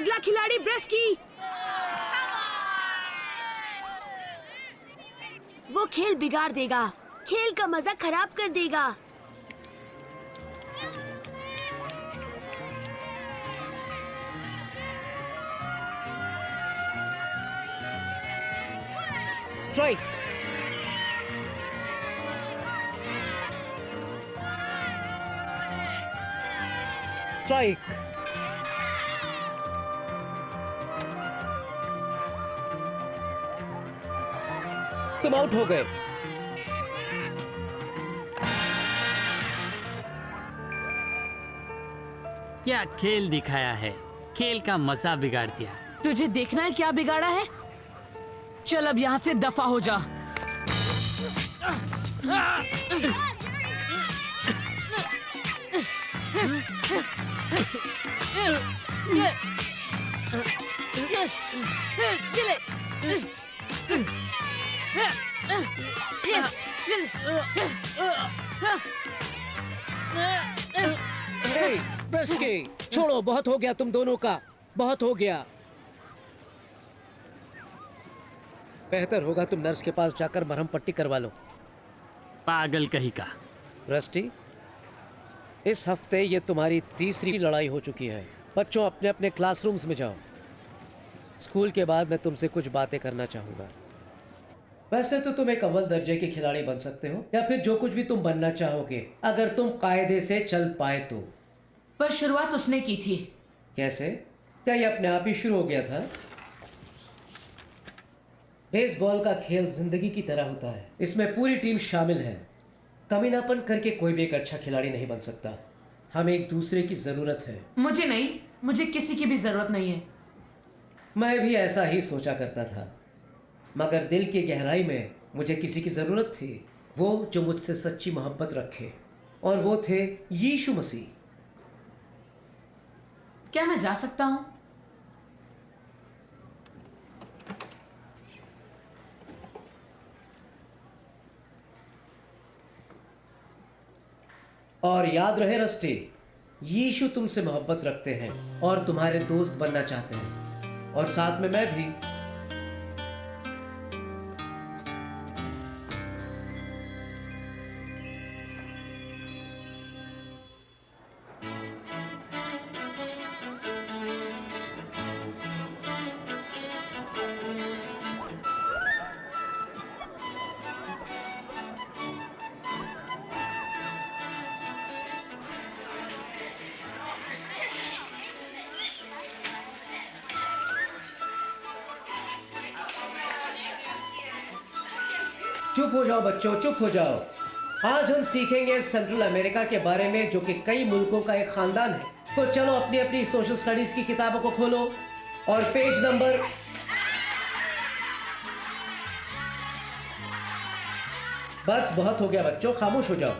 अगला खिलाड़ी ब्रेस्की। वो खेल बिगाड़ देगा, खेल का मजा खराब कर देगा। स्ट्राइक। स्ट्राइक। तुम आउट हो गए। क्या खेल दिखाया है, खेल का मजा बिगाड़ दिया। तुझे देखना है क्या बिगाड़ा है? चल अब यहाँ से दफा हो जा। ब्रेस्की, छोड़ो, बहुत हो गया तुम दोनों का, बहुत हो गया। बेहतर होगा तुम नर्स के पास जाकर मरहम पट्टी करवा लो। पागल कहीं का। रस्टी, इस हफ्ते ये तुम्हारी तीसरी लड़ाई हो चुकी है। बच्चों, अपने अपने क्लासरूम्स में जाओ। स्कूल के बाद मैं तुमसे कुछ बातें करना चाहूंगा। वैसे तो तुम एक अव्वल दर्जे के खिलाड़ी बन सकते हो, या फिर जो कुछ भी तुम बनना चाहोगे, अगर तुम कायदे से चल पाए तो। पर शुरुआत उसने की थी। कैसे? क्या ये अपने आप ही शुरू हो गया था? बेसबॉल का खेल जिंदगी की तरह होता है, इसमें पूरी टीम शामिल है। कमीनापन करके कोई भी एक अच्छा खिलाड़ी नहीं बन सकता। हमें एक दूसरे की जरूरत है। मुझे नहीं, मुझे किसी की भी जरूरत नहीं है। मैं भी ऐसा ही सोचा करता था, मगर दिल की गहराई में मुझे किसी की जरूरत थी, वो जो मुझसे सच्ची मोहब्बत रखे, और वो थे यीशु मसीह। क्या मैं जा सकता हूँ? और याद रहे रस्टी, यीशु तुमसे मोहब्बत रखते हैं और तुम्हारे दोस्त बनना चाहते हैं, और साथ में मैं भी। चुप हो जाओ बच्चों, चुप हो जाओ। आज हम सीखेंगे सेंट्रल अमेरिका के बारे में, जो कि कई मुल्कों का एक खानदान है। तो चलो अपनी अपनी सोशल स्टडीज की किताबों को खोलो और पेज नंबर बस बहुत हो गया बच्चों, खामोश हो जाओ।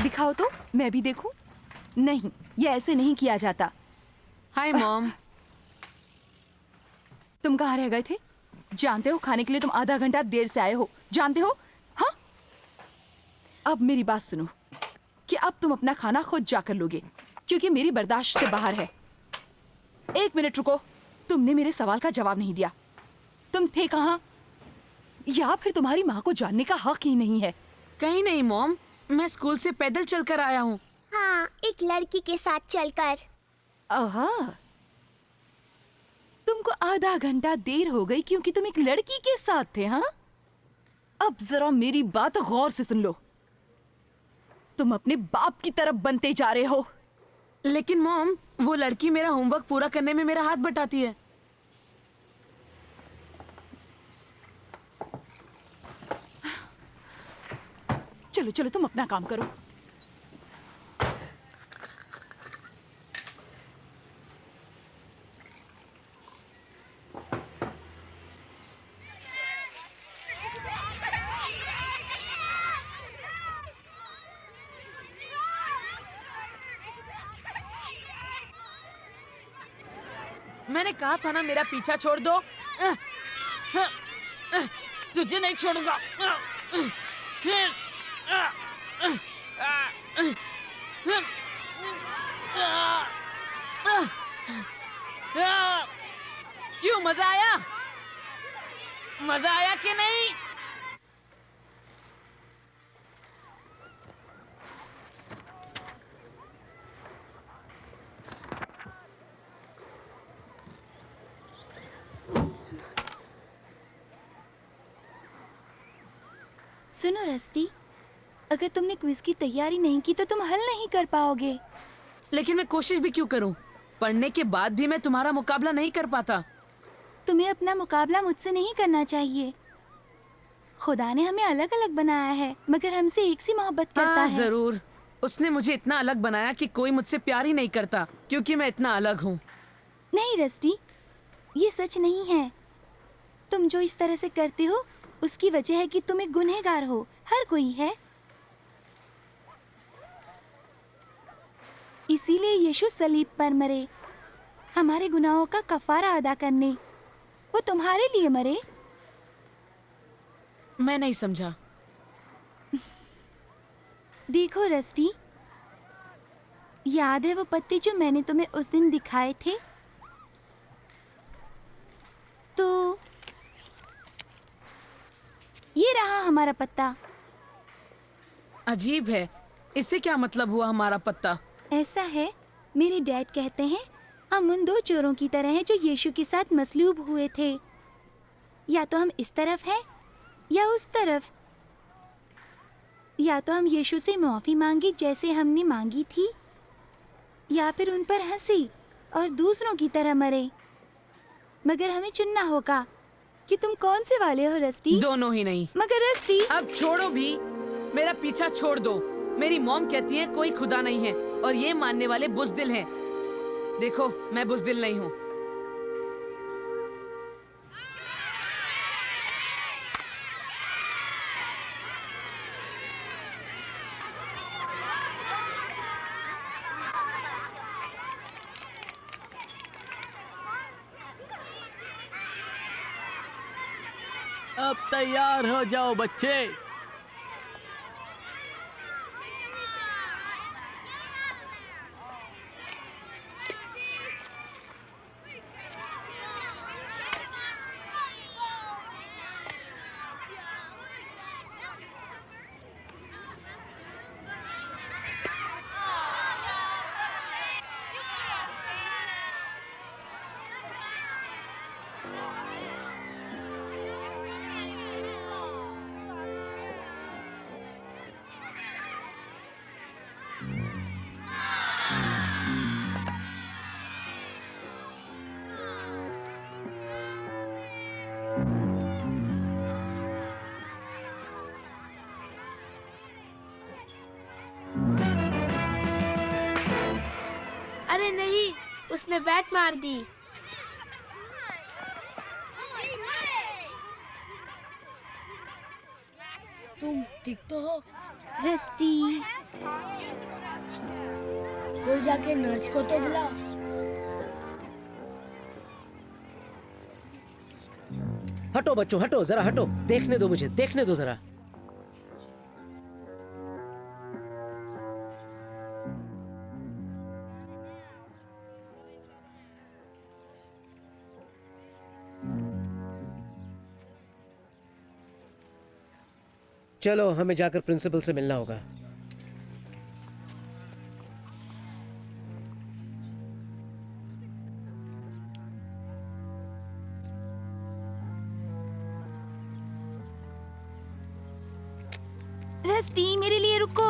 दिखाओ तो मैं भी देखूं। नहीं, ये ऐसे नहीं किया जाता। Hi mom. तुम कहाँ रह गए थे? जानते हो खाने के लिए तुम आधा घंटा देर से आए हो, जानते हो? हाँ, अब मेरी बात सुनो कि अब तुम अपना खाना खुद जाकर लोगे, क्योंकि मेरी बर्दाश्त से बाहर है। एक मिनट रुको, तुमने मेरे सवाल का जवाब नहीं दिया। तुम थे कहाँ? या फिर तुम्हारी माँ को जानने का हक ही नहीं है? कहीं नहीं मॉम, मैं स्कूल से पैदल चलकर आया हूँ। हाँ, एक लड़की के साथ चलकर। आहा, तुमको आधा घंटा देर हो गई क्योंकि तुम एक लड़की के साथ थे, हाँ? अब जरा मेरी बात गौर से सुन लो। तुम अपने बाप की तरफ बनते जा रहे हो। लेकिन मॉम, वो लड़की मेरा होमवर्क पूरा करने में मेरा हाथ बटाती है। चलो चलो, तुम अपना काम करो। मैंने कहा था ना मेरा पीछा छोड़ दो। तुझे नहीं छोड़ूंगा। क्यों, मजा आया? मजा आया कि नहीं? सुनो रस्टी, अगर तुमने क्विज की तैयारी नहीं की तो तुम हल नहीं कर पाओगे। लेकिन मैं कोशिश भी क्यों करूं? पढ़ने के बाद भी मैं तुम्हारा मुकाबला नहीं कर पाता। तुम्हें अपना मुकाबला मुझसे नहीं करना चाहिए। खुदा ने हमें अलग अलग बनाया है, मगर हमसे एक सी मोहब्बत करता हाँ, है। जरूर। उसने मुझे इतना अलग बनाया कि कोई मुझसे प्यार ही नहीं करता, क्योंकि मैं इतना अलग हूँ। नहीं रस्टी, ये सच नहीं है। तुम जो इस तरह से करते हो उसकी वजह है कि तुम एक गुनहगार हो। हर कोई है। इसीलिए यीशु सलीब पर मरे, हमारे गुनाहों का कफारा अदा करने। वो तुम्हारे लिए मरे। मैं नहीं समझा। देखो रस्टी, याद है वो पत्ते जो मैंने तुम्हें उस दिन दिखाए थे? तो ये रहा हमारा पत्ता। अजीब है, इससे क्या मतलब हुआ हमारा पत्ता? ऐसा है, मेरे डैड कहते हैं हम उन दो चोरों की तरह हैं जो यीशु के साथ मसलूब हुए थे। या तो हम इस तरफ हैं या उस तरफ। या तो हम यीशु से माफी मांगे जैसे हमने मांगी थी, या फिर उन पर हंसी और दूसरों की तरह मरे। मगर हमें चुनना होगा कि तुम कौन से वाले हो रस्टी। दोनों ही नहीं। मगर रस्टी, अब छोड़ो भी, मेरा पीछा छोड़ दो। मेरी मॉम कहती है कोई खुदा नहीं है और ये मानने वाले बुज़दिल हैं। देखो, मैं बुज़दिल नहीं हूँ। अब तैयार हो जाओ बच्चे। अरे नहीं, उसने बैट मार दी। तुम ठीक तो हो? रस्टी, कोई जाके नर्स को तो बुला। हटो बच्चों, हटो, जरा हटो। देखने दो मुझे, देखने दो जरा। चलो, हमें जाकर प्रिंसिपल से मिलना होगा। रस्टी, मेरे लिए रुको।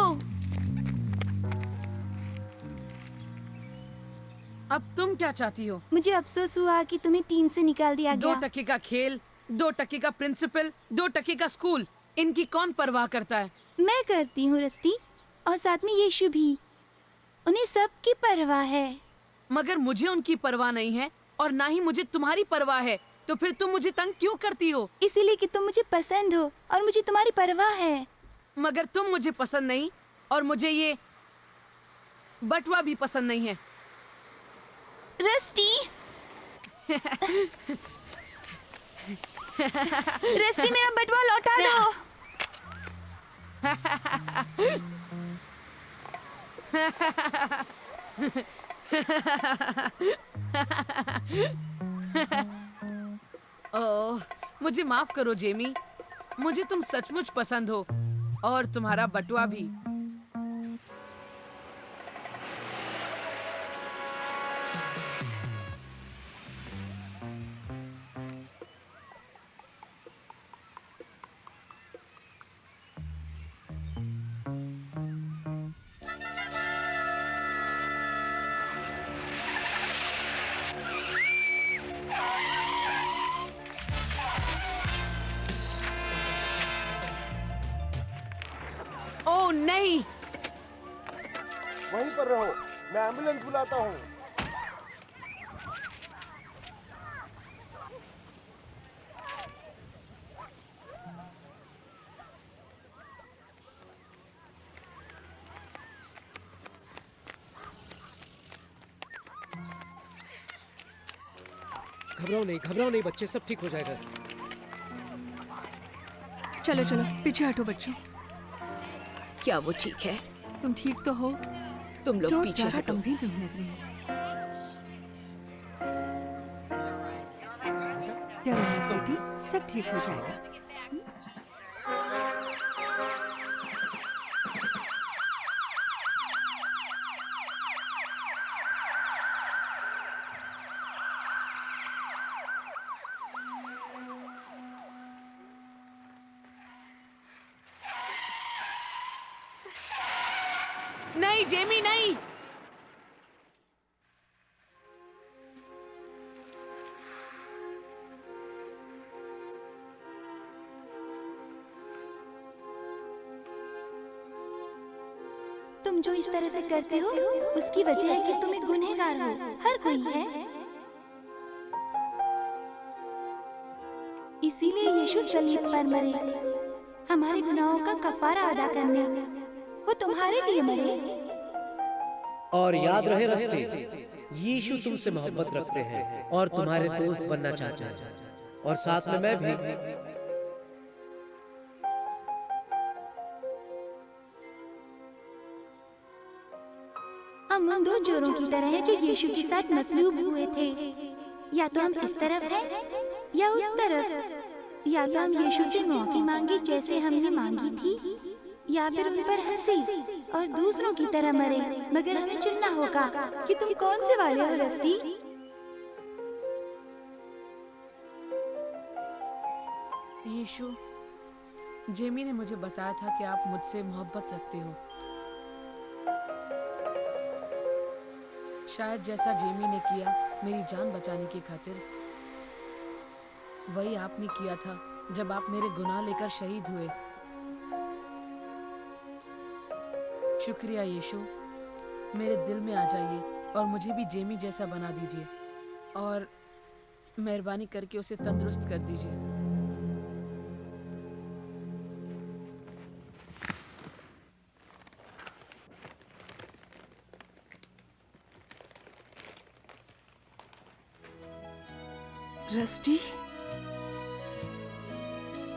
अब तुम क्या चाहती हो? मुझे अफसोस हुआ कि तुम्हें टीम से निकाल दिया 2 गया। टके का खेल, 2 टके का प्रिंसिपल, 2 टके का स्कूल, इनकी कौन परवाह करता है? मैं करती हूँ रस्टी, और साथ में यीशु भी। उन्हें सबकी परवाह है। मगर मुझे उनकी परवाह नहीं है और ना ही मुझे तुम्हारी परवाह है, तो फिर तुम मुझे तंग क्यों करती हो? इसीलिए कि तुम मुझे पसंद हो और मुझे तुम्हारी परवाह है। मगर तुम मुझे पसंद नहीं और मुझे ये बटुआ भी पसंद नहीं है। रस्टी रस्टी, मेरा बटुआ लौटा दो। ओह, मुझे माफ करो जेमी, मुझे तुम सचमुच पसंद हो और तुम्हारा बटुआ भी। ओह नहीं, वहीं पर रहो, मैं एम्बुलेंस बुलाता हूँ। घबराओ नहीं बच्चे, सब ठीक हो जाएगा। चलो चलो पीछे हटो बच्चों। क्या वो ठीक है? तुम ठीक तो हो? तुम लोग चोट पीछे ज्यादा हटो। गंभीर नहीं लग रही है। डरो मत बेटी, सब ठीक हो जाएगा। नहीं जेमी नहीं। तुम जो इस तरह से करते हो उसकी वजह है कि तुम एक गुनहगार हो। हर कोई है। इसीलिए यीशु सलीब पर मरे, हमारे गुनाहों का कफारा अदा करने। वो तुम्हारे लिए मरे। और याद रहे रस्टी, यीशु तुमसे मोहब्बत रखते हैं और तुम्हारे दोस्त बनना चाहते हैं, और साथ में मैं भी। हम उन 2 जोरों की तरह हैं जो यीशु के साथ मसलूब हुए थे। या तो हम इस तरफ हैं या उस तरफ। या तो हम यीशु से माफी मांगे जैसे हमने मांगी थी, या फिर उन पर हंसी और दूसरों की तरह मरे। मगर हमें चुनना होगा कि तुम कौन से वाले हो रस्टी। यीशु, जेमी ने मुझे बताया था कि आप मुझसे मोहब्बत रखते हो। शायद जैसा जेमी ने किया मेरी जान बचाने की खातिर, वही आपने किया था जब आप मेरे गुनाह लेकर शहीद हुए। शुक्रिया यीशु, मेरे दिल में आ जाइए और मुझे भी जेमी जैसा बना दीजिए, और मेहरबानी करके उसे तंदुरुस्त कर दीजिए। रस्टी,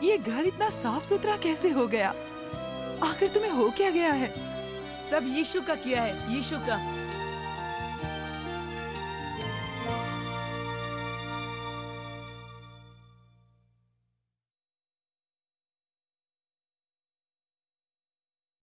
ये घर इतना साफ सुथरा कैसे हो गया? आखिर तुम्हें हो क्या गया है? सब यीशु का किया है, यीशु का।